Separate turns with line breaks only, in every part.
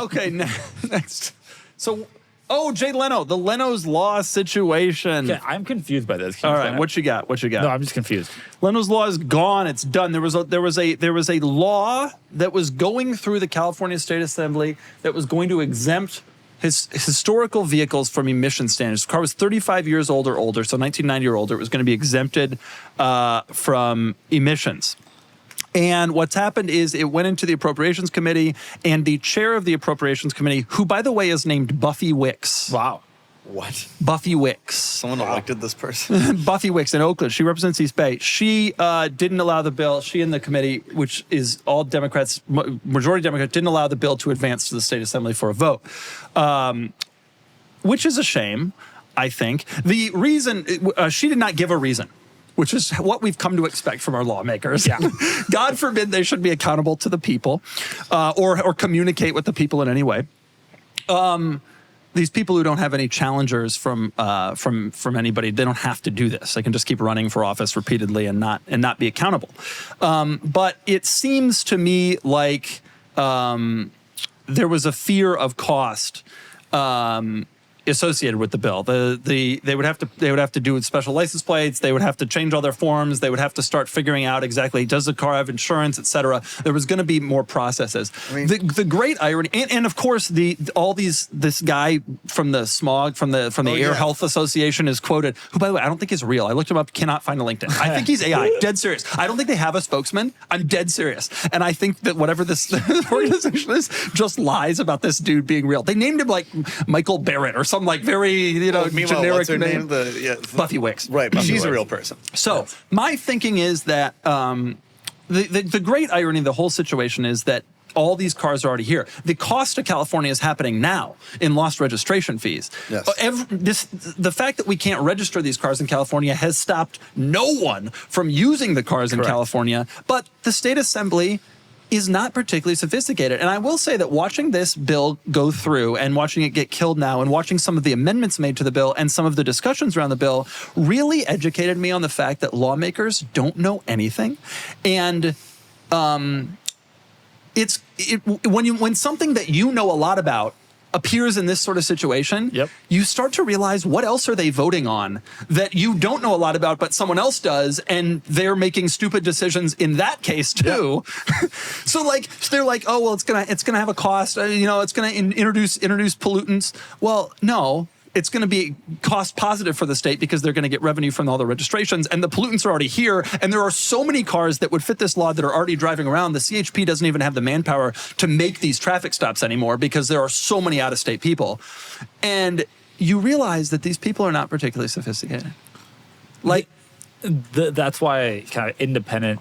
Okay, next. So, Jay Leno, the Leno's Law situation.
Okay, I'm confused by this.
All right, what you got?
No, I'm just confused.
Leno's Law is gone. It's done. There was a law that was going through the California State Assembly that was going to exempt historical vehicles from emission standards. The car was 35 years old or older, so 1990 or older. It was going to be exempted from emissions. And what's happened is it went into the Appropriations Committee, and the chair of the Appropriations Committee, who, by the way, is named Buffy Wicks.
Wow.
What?
Buffy Wicks.
Someone elected this person?
Buffy Wicks in Oakland. She represents East Bay. She didn't allow the bill. She and the committee, which is all Democrats, majority Democrats, didn't allow the bill to advance to the State Assembly for a vote, which is a shame, I think. The reason, she did not give a reason, which is what we've come to expect from our lawmakers. Yeah. God forbid they should be accountable to the people or communicate with the people in any way. These people who don't have any challengers from anybody, they don't have to do this. They can just keep running for office repeatedly and not be accountable. But it seems to me like there was a fear of cost associated with the bill. They would have to do special license plates. They would have to change all their forms. They would have to start figuring out exactly, does the car have insurance, et cetera. There was going to be more processes. I mean, the great irony, and of course this guy from the smog from the Air Health Association is quoted, who, by the way, I don't think is real. I looked him up, cannot find a LinkedIn. I think he's AI, dead serious. I don't think they have a spokesman. I'm dead serious. And I think that whatever this organization is just lies about this dude being real. They named him like Michael Barrett or some like very, generic
what's her
name. Buffy Wicks.
Right, but she's a real person.
So my thinking is that the great irony of the whole situation is that all these cars are already here. The cost to California is happening now in lost registration fees.
Yes.
The fact that we can't register these cars in California has stopped no one from using the cars in California, but the State Assembly is not particularly sophisticated. And I will say that watching this bill go through and watching it get killed now and watching some of the amendments made to the bill and some of the discussions around the bill really educated me on the fact that lawmakers don't know anything. And when something that you know a lot about appears in this sort of situation, you start to realize what else are they voting on that you don't know a lot about, but someone else does, and they're making stupid decisions in that case too. So they're like, oh well, it's gonna have a cost. It's gonna introduce pollutants. Well, no. It's going to be cost positive for the state because they're going to get revenue from all the registrations, and the pollutants are already here. And there are so many cars that would fit this law that are already driving around. The CHP doesn't even have the manpower to make these traffic stops anymore because there are so many out-of-state people. And you realize that these people are not particularly sophisticated.
That's why kind of independent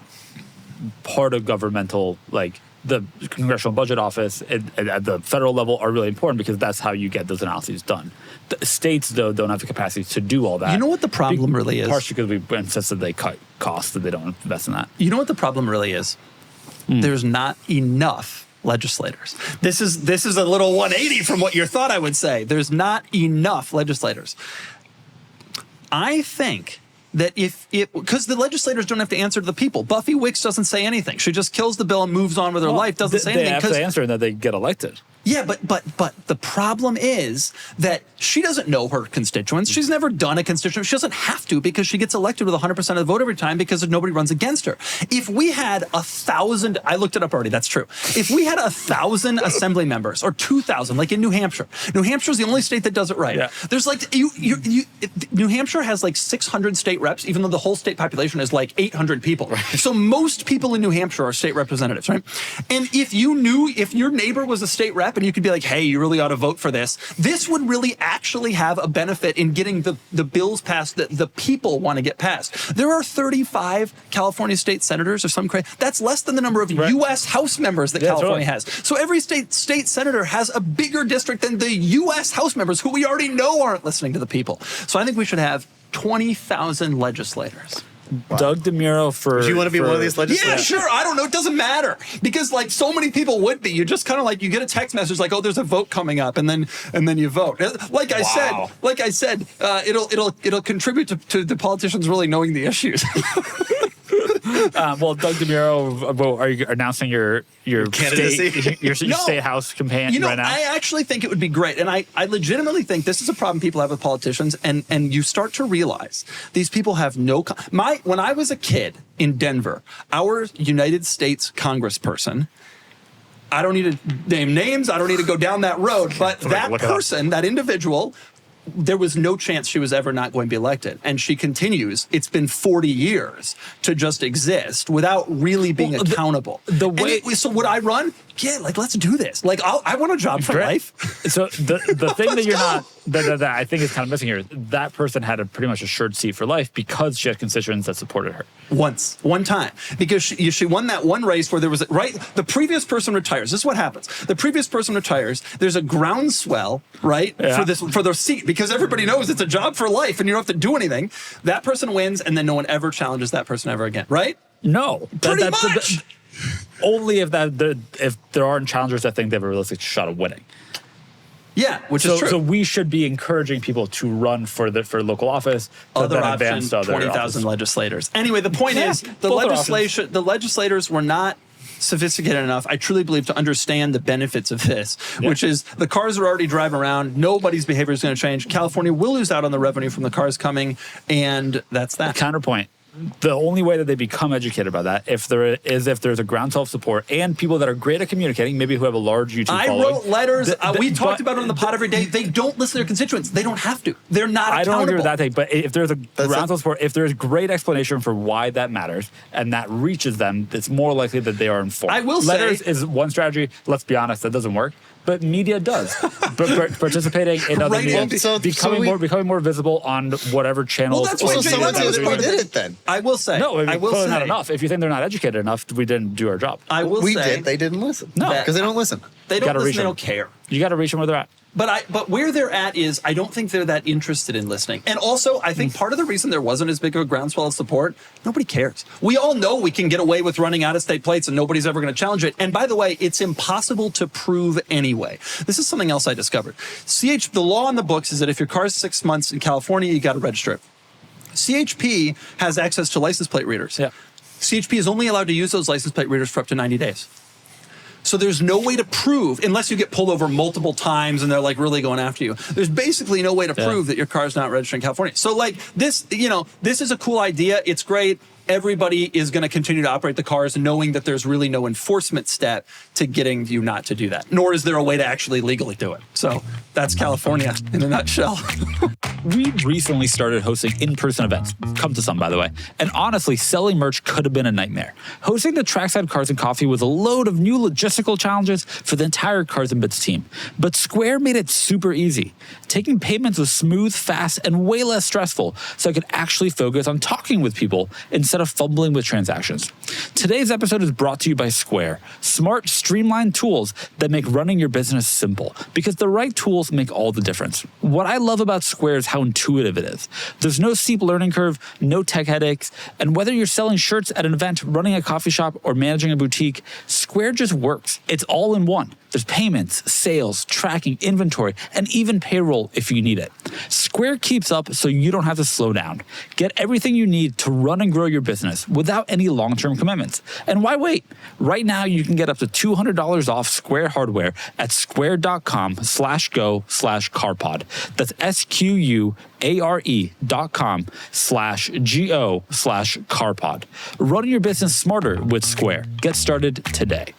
part of governmental, like the Congressional Budget Office at the federal level, are really important because that's how you get those analyses done. The states, though, don't have the capacity to do all that.
You know what the problem really is?
Partially because we insisted they cut costs, that they don't invest in that.
You know what the problem really is? There's not enough legislators. This is a little 180 from what you thought I would say. There's not enough legislators. I think that because the legislators don't have to answer to the people. Buffy Wicks doesn't say anything. She just kills the bill and moves on with her life, doesn't say anything.
They have to answer and that they get elected.
Yeah, but the problem is that she doesn't know her constituents. She's never done a constituent. She doesn't have to because she gets elected with 100% of the vote every time because nobody runs against her. If we had 1,000, I looked it up already, that's true. If we had 1,000 assembly members or 2,000, like in New Hampshire is the only state that does it right. Yeah. There's like, New Hampshire has like 600 state reps, even though the whole state population is like 800 people. Right. So most people in New Hampshire are state representatives, right? And if your neighbor was a state rep, and you could be like, hey, you really ought to vote for this. This would really actually have a benefit in getting the bills passed that the people want to get passed. There are 35 California state senators or some crazy. That's less than the number of U.S. House members that California has. So every state senator has a bigger district than the U.S. House members, who we already know aren't listening to the people. So I think we should have 20,000 legislators.
Wow. Doug DeMuro for...
Do you want to be one of these legislators?
Yeah, sure. I don't know. It doesn't matter. Because like so many people would be. You just kind of like, you get a text message like, oh, there's a vote coming up, and then you vote. Like I said, it'll contribute to the politicians really knowing the issues.
Well, Doug DeMuro, are you announcing your
Candidacy?
state house campaign right now?
I actually think it would be great. And I legitimately think this is a problem people have with politicians. And you start to realize these people have when I was a kid in Denver, our United States congressperson, I don't need to name names, I don't need to go down that road, but that person, that individual, there was no chance she was ever not going to be elected. And she continues, it's been 40 years to just exist without really being accountable. So would I run? Yeah, let's do this. I want a job for life.
So the thing that you're not, that I think is kind of missing here, that person had a pretty much assured seat for life because she had constituents that supported her.
One time. Because she won that one race where there was, the previous person retires. This is what happens. The previous person retires. There's a groundswell, for their seat, because everybody knows it's a job for life and you don't have to do anything. That person wins, and then no one ever challenges that person ever again, right?
No.
Pretty much.
Only if there aren't challengers that think they have a realistic shot of winning.
Yeah, which is true.
So we should be encouraging people to run for local office.
Other option, 20,000 legislators. Anyway, the point is the legislators were not sophisticated enough, I truly believe, to understand the benefits of this, which is the cars are already driving around. Nobody's behavior is going to change. California will lose out on the revenue from the cars coming, and that's that.
Counterpoint. The only way that they become educated about that if there's a groundswell of support and people that are great at communicating, maybe who have a large YouTube following.
I wrote letters. We talked about it on the pod every day. They don't listen to their constituents. They don't have to. They're not accountable.
I don't agree with that thing, but if there's a groundswell support, if there's great explanation for why that matters and that reaches them, it's more likely that they are informed.
I will say,
letters is one strategy. Let's be honest, that doesn't work. But media does. Participating in other media, becoming more visible on whatever channels.
Well, that's why
someone did it then.
I will say.
No, I will say. Not enough. If you think they're not educated enough, we didn't do our job.
We did. They didn't listen.
No,
because they don't listen.
They don't listen. They don't care.
You got to reach them where they're at.
But where they're at is, I don't think they're that interested in listening. And also, I think part of the reason there wasn't as big of a groundswell of support, nobody cares. We all know we can get away with running out-of-state plates and nobody's ever going to challenge it. And by the way, it's impossible to prove anyway. This is something else I discovered. The law in the books is that if your car's 6 months in California, you got to register it. CHP has access to license plate readers.
Yeah.
CHP is only allowed to use those license plate readers for up to 90 days. So there's no way to prove, unless you get pulled over multiple times and they're really going after you. There's basically no way to prove that your car's not registered in California. So this, this is a cool idea. It's great. Everybody is going to continue to operate the cars knowing that there's really no enforcement step to getting you not to do that. Nor is there a way to actually legally do it. So that's California in a nutshell.
We recently started hosting in-person events. Come to some, by the way. And honestly, selling merch could have been a nightmare. Hosting the Trackside Cars and Coffee was a load of new logistical challenges for the entire Cars and Bits team. But Square made it super easy. Taking payments was smooth, fast, and way less stressful, so I could actually focus on talking with people instead of fumbling with transactions. Today's episode is brought to you by Square. Smart, streamlined tools that make running your business simple, because the right tools make all the difference. What I love about Square is how intuitive it is. There's no steep learning curve, no tech headaches, and whether you're selling shirts at an event, running a coffee shop, or managing a boutique, Square just works. It's all in one. There's payments, sales, tracking, inventory, and even payroll if you need it. Square keeps up so you don't have to slow down. Get everything you need to run and grow your business without any long-term commitments. And why wait? Right now, you can get up to $200 off Square hardware at square.com/go/carpod. That's SQUARE.com/GO/carpod. Run your business smarter with Square. Get started today.